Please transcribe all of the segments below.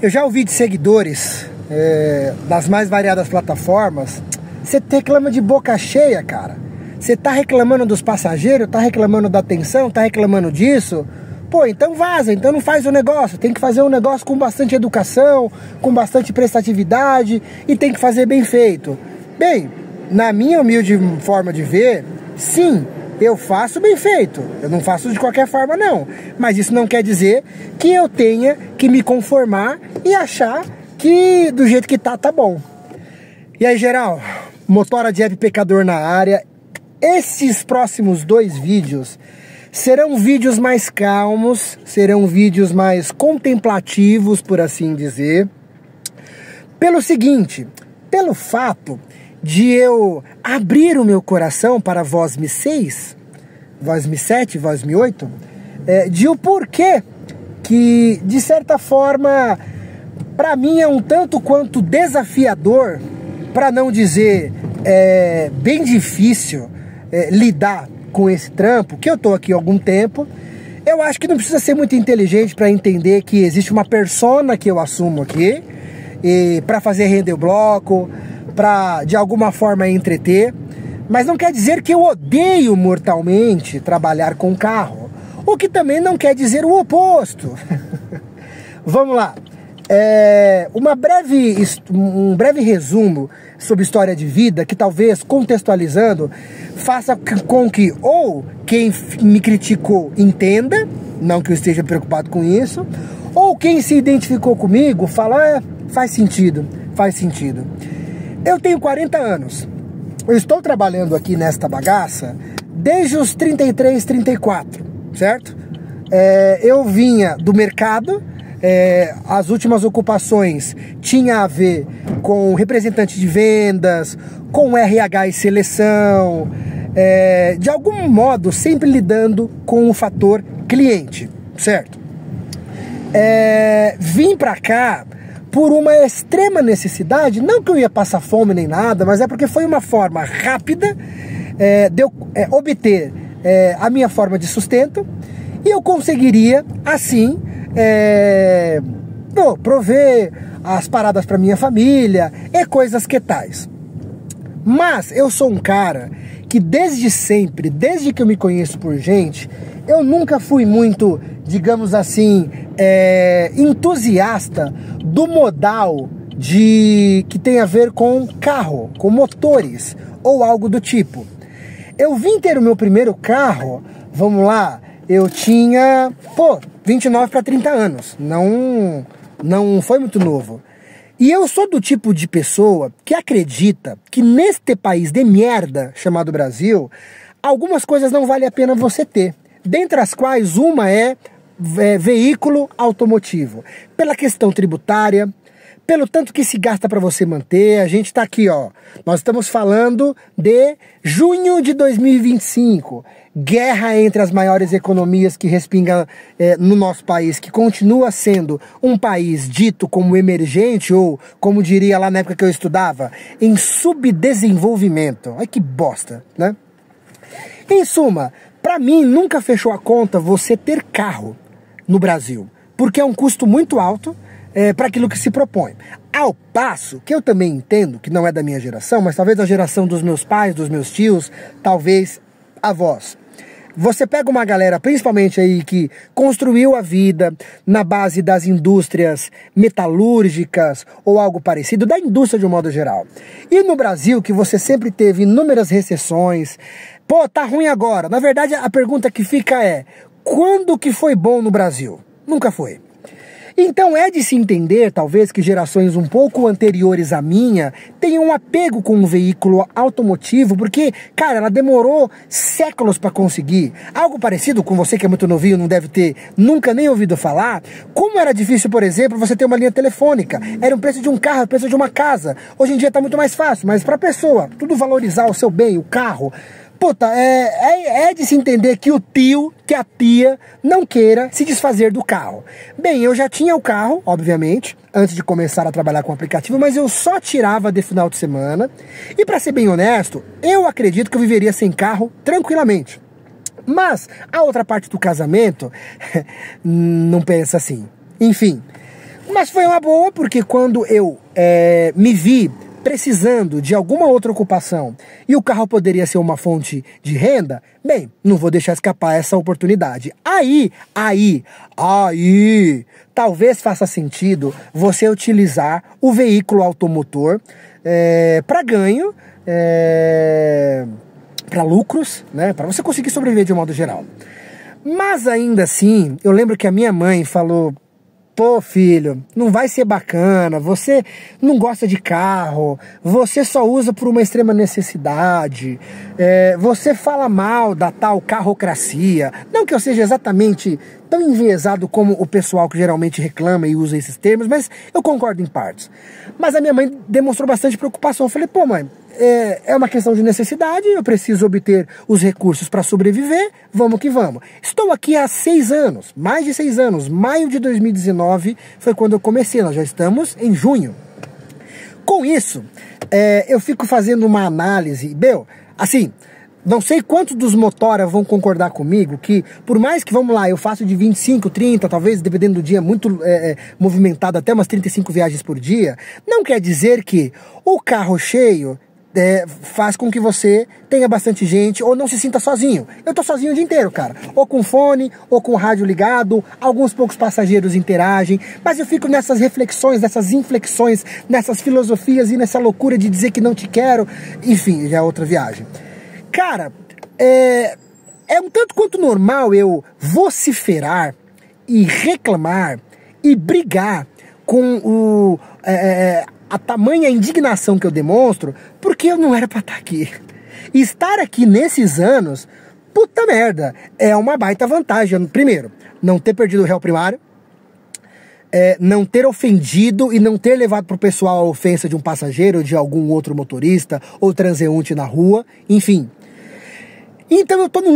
Eu já ouvi de seguidores das mais variadas plataformas, você reclama de boca cheia, cara. Você tá reclamando dos passageiros, tá reclamando da atenção, tá reclamando disso. Pô, então vaza, então não faz o negócio. Tem que fazer um negócio com bastante educação, com bastante prestatividade e tem que fazer bem feito. Bem, na minha humilde forma de ver, sim, eu faço bem feito. Eu não faço de qualquer forma, não. Mas isso não quer dizer que eu tenha que me conformar e achar que do jeito que tá bom. E aí, geral, Motora de App Pecador na área. Esses próximos 2 vídeos serão vídeos mais calmos, serão vídeos mais contemplativos, por assim dizer. Pelo seguinte, pelo fato de eu abrir o meu coração para Voz Me 6, Voz Me 7, Voz Me 8, de o porquê que, de certa forma, para mim é um tanto quanto desafiador, para não dizer bem difícil lidar com esse trampo, que eu tô aqui há algum tempo. Eu acho que não precisa ser muito inteligente para entender que existe uma persona que eu assumo aqui, e para fazer render o bloco, para de alguma forma entreter, mas não quer dizer que eu odeio mortalmente trabalhar com carro, o que também não quer dizer o oposto. Vamos lá. Um breve resumo sobre história de vida que talvez, contextualizando, faça com que ou quem me criticou entenda, não que eu esteja preocupado com isso, ou quem se identificou comigo fala, faz sentido, faz sentido. Eu tenho 40 anos, eu estou trabalhando aqui nesta bagaça desde os 33, 34, certo? Eu vinha do mercado. As últimas ocupações tinha a ver com representante de vendas, com RH e seleção, de algum modo sempre lidando com o fator cliente, certo? Vim pra cá por uma extrema necessidade, não que eu ia passar fome nem nada, mas é porque foi uma forma rápida de eu obter a minha forma de sustento, e eu conseguiria assim prover as paradas para minha família e coisas que tais. Mas eu sou um cara que desde sempre, desde que eu me conheço por gente, eu nunca fui muito, digamos assim, entusiasta do modal que tem a ver com carro, com motores ou algo do tipo. Eu vim ter o meu primeiro carro, vamos lá, eu tinha, 29 para 30 anos, não foi muito novo. E eu sou do tipo de pessoa que acredita que neste país de merda chamado Brasil, algumas coisas não vale a pena você ter. Dentre as quais uma é veículo automotivo. Pela questão tributária, pelo tanto que se gasta para você manter. A gente está aqui, ó. Nós estamos falando de junho de 2025. Guerra entre as maiores economias que respingam no nosso país, que continua sendo um país dito como emergente, ou, como diria lá na época que eu estudava, em subdesenvolvimento. Ai, que bosta, né? Em suma, para mim nunca fechou a conta você ter carro no Brasil, porque é um custo muito alto para aquilo que se propõe. Ao passo que eu também entendo, que não é da minha geração, mas talvez da geração dos meus pais, dos meus tios, talvez avós. Você pega uma galera, principalmente aí, que construiu a vida na base das indústrias metalúrgicas ou algo parecido, da indústria de um modo geral. E no Brasil, que você sempre teve inúmeras recessões, tá ruim agora. Na verdade, a pergunta que fica é, quando que foi bom no Brasil? Nunca foi. Então é de se entender, talvez, que gerações um pouco anteriores à minha tenham um apego com um veículo automotivo, porque, cara, ela demorou séculos para conseguir. Algo parecido com você que é muito novinho, não deve ter nunca nem ouvido falar. Como era difícil, por exemplo, você ter uma linha telefônica. Era o preço de um carro, o preço de uma casa. Hoje em dia está muito mais fácil, mas para a pessoa, tudo valorizar o seu bem, o carro... é de se entender que o tio, que a tia não queira se desfazer do carro. Bem, eu já tinha o carro, obviamente, antes de começar a trabalhar com o aplicativo, mas eu só tirava de final de semana. E para ser bem honesto, eu acredito que eu viveria sem carro tranquilamente. Mas a outra parte do casamento não pensa assim. Enfim, Mas foi uma boa, porque quando eu me vi precisando de alguma outra ocupação e o carro poderia ser uma fonte de renda, bem, não vou deixar escapar essa oportunidade. Aí, talvez faça sentido você utilizar o veículo automotor para ganho, para lucros, né, para você conseguir sobreviver de um modo geral. Mas ainda assim, eu lembro que a minha mãe falou: pô, filho, não vai ser bacana, você não gosta de carro, você só usa por uma extrema necessidade, você fala mal da tal carrocracia. Não que eu seja exatamente tão enviesado como o pessoal que geralmente reclama e usa esses termos, mas eu concordo em partes. Mas a minha mãe demonstrou bastante preocupação. Eu falei: pô, mãe, é uma questão de necessidade, eu preciso obter os recursos para sobreviver, vamos que vamos. Estou aqui há 6 anos, mais de 6 anos, maio de 2019 foi quando eu comecei, nós já estamos em junho. Com isso, eu fico fazendo uma análise, assim, não sei quantos dos motora vão concordar comigo que, por mais que, vamos lá, eu faço de 25, 30, talvez, dependendo do dia, muito movimentado, até umas 35 viagens por dia, não quer dizer que o carro cheio faz com que você tenha bastante gente ou não se sinta sozinho. Eu tô sozinho o dia inteiro, cara. Ou com fone, ou com o rádio ligado, alguns poucos passageiros interagem, mas eu fico nessas reflexões, nessas inflexões, nessas filosofias e nessa loucura de dizer que não te quero. Enfim, já é outra viagem. Cara, é um tanto quanto normal eu vociferar e reclamar e brigar com a tamanha indignação que eu demonstro, porque eu não era pra estar aqui. E estar aqui nesses anos, puta merda, é uma baita vantagem. Primeiro, não ter perdido o réu primário, não ter ofendido e não ter levado pro pessoal a ofensa de um passageiro, ou de algum outro motorista, ou transeunte na rua, enfim. Então eu tô no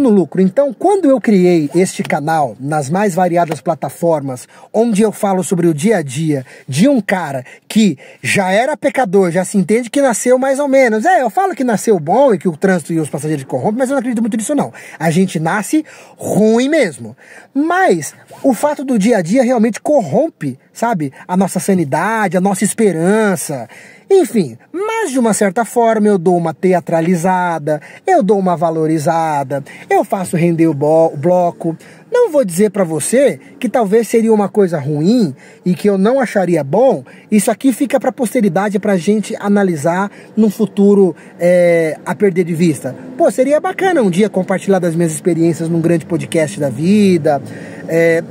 lucro. Então, quando eu criei este canal nas mais variadas plataformas, onde eu falo sobre o dia a dia de um cara que já era pecador, já se entende que nasceu mais ou menos. Eu falo que nasceu bom e que o trânsito e os passageiros corrompem, mas eu não acredito muito nisso não. A gente nasce ruim mesmo. Mas o fato do dia a dia realmente corrompe, sabe? A nossa sanidade, a nossa esperança. Enfim, mas de uma certa forma eu dou uma teatralizada, eu dou uma valorizada, eu faço render o bloco. Não vou dizer pra você que talvez seria uma coisa ruim e que eu não acharia bom. Isso aqui fica pra posteridade, pra gente analisar num futuro a perder de vista. Pô, seria bacana um dia compartilhar das minhas experiências num grande podcast da vida.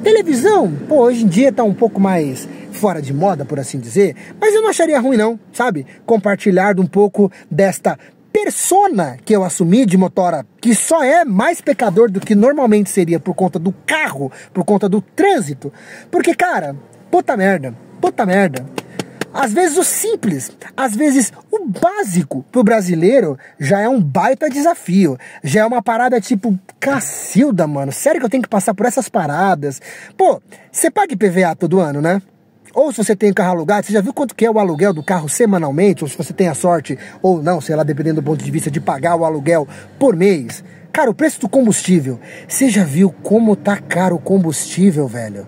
Televisão, pô, hoje em dia tá um pouco mais fora de moda, por assim dizer, mas eu não acharia ruim não, sabe? Compartilhar um pouco desta persona que eu assumi de motora, que só é mais pecador do que normalmente seria por conta do carro, por conta do trânsito. Porque, cara, puta merda. Às vezes o simples, às vezes o básico pro brasileiro já é um baita desafio. Já é uma parada tipo, cacilda, mano. Sério que eu tenho que passar por essas paradas? Pô, você paga IPVA todo ano, né? Ou se você tem carro alugado, você já viu quanto que é o aluguel do carro semanalmente? Ou se você tem a sorte, ou não, sei lá, dependendo do ponto de vista, de pagar o aluguel por mês. Cara, o preço do combustível. Você já viu como tá caro o combustível, velho?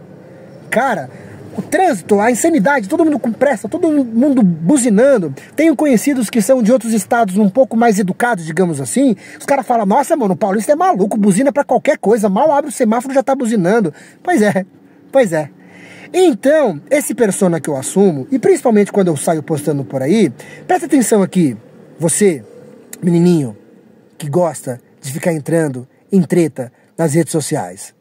Cara, o trânsito, a insanidade, todo mundo com pressa, todo mundo buzinando. Tenho conhecidos que são de outros estados um pouco mais educados, digamos assim. Os caras falam: nossa, mano, o paulista é maluco, buzina pra qualquer coisa. Mal abre o semáforo, já tá buzinando. Pois é. Então, esse persona que eu assumo, e principalmente quando eu saio postando por aí, presta atenção aqui, você, menininho, que gosta de ficar entrando em treta nas redes sociais.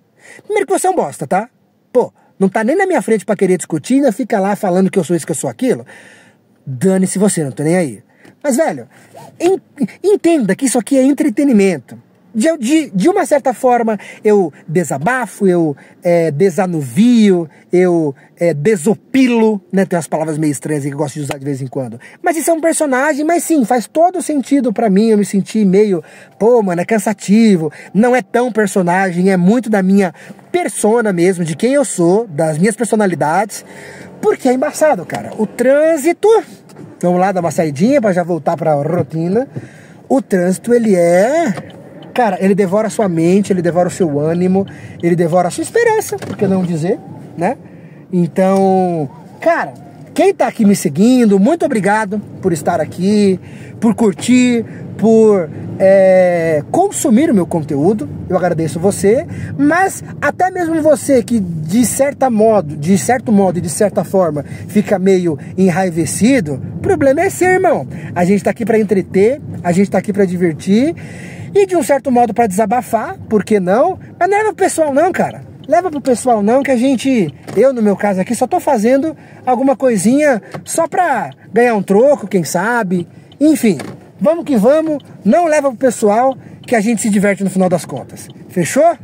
Primeiro que você é um bosta, tá? Pô, não tá nem na minha frente pra querer discutir, ainda fica lá falando que eu sou isso, que eu sou aquilo. Dane-se você, não tô nem aí. Mas, velho, entenda que isso aqui é entretenimento. De uma certa forma, eu desabafo, eu desanuvio, eu desopilo, né? Tem umas palavras meio estranhas que eu gosto de usar de vez em quando. Mas isso é um personagem, mas sim, faz todo sentido pra mim. Eu me senti meio, pô, mano, é cansativo. Não é tão personagem, é muito da minha persona mesmo, de quem eu sou, das minhas personalidades. Porque é embaçado, cara. O trânsito, vamos lá dar uma saidinha pra já voltar pra rotina. O trânsito, cara, ele devora a sua mente, ele devora o seu ânimo, ele devora a sua esperança, por que não dizer, né? Então, cara, quem tá aqui me seguindo, muito obrigado por estar aqui, por curtir, por consumir o meu conteúdo. Eu agradeço você, mas até mesmo você que de certo modo e de certa forma fica meio enraivecido, o problema é seu, irmão. A gente tá aqui para entreter, a gente tá aqui para divertir e de um certo modo para desabafar, por que não? Mas não leva pro pessoal não, cara. Leva pro pessoal não, que eu no meu caso aqui só tô fazendo alguma coisinha só pra ganhar um troco, quem sabe. Enfim, vamos que vamos, não leva pro pessoal, que a gente se diverte no final das contas. Fechou?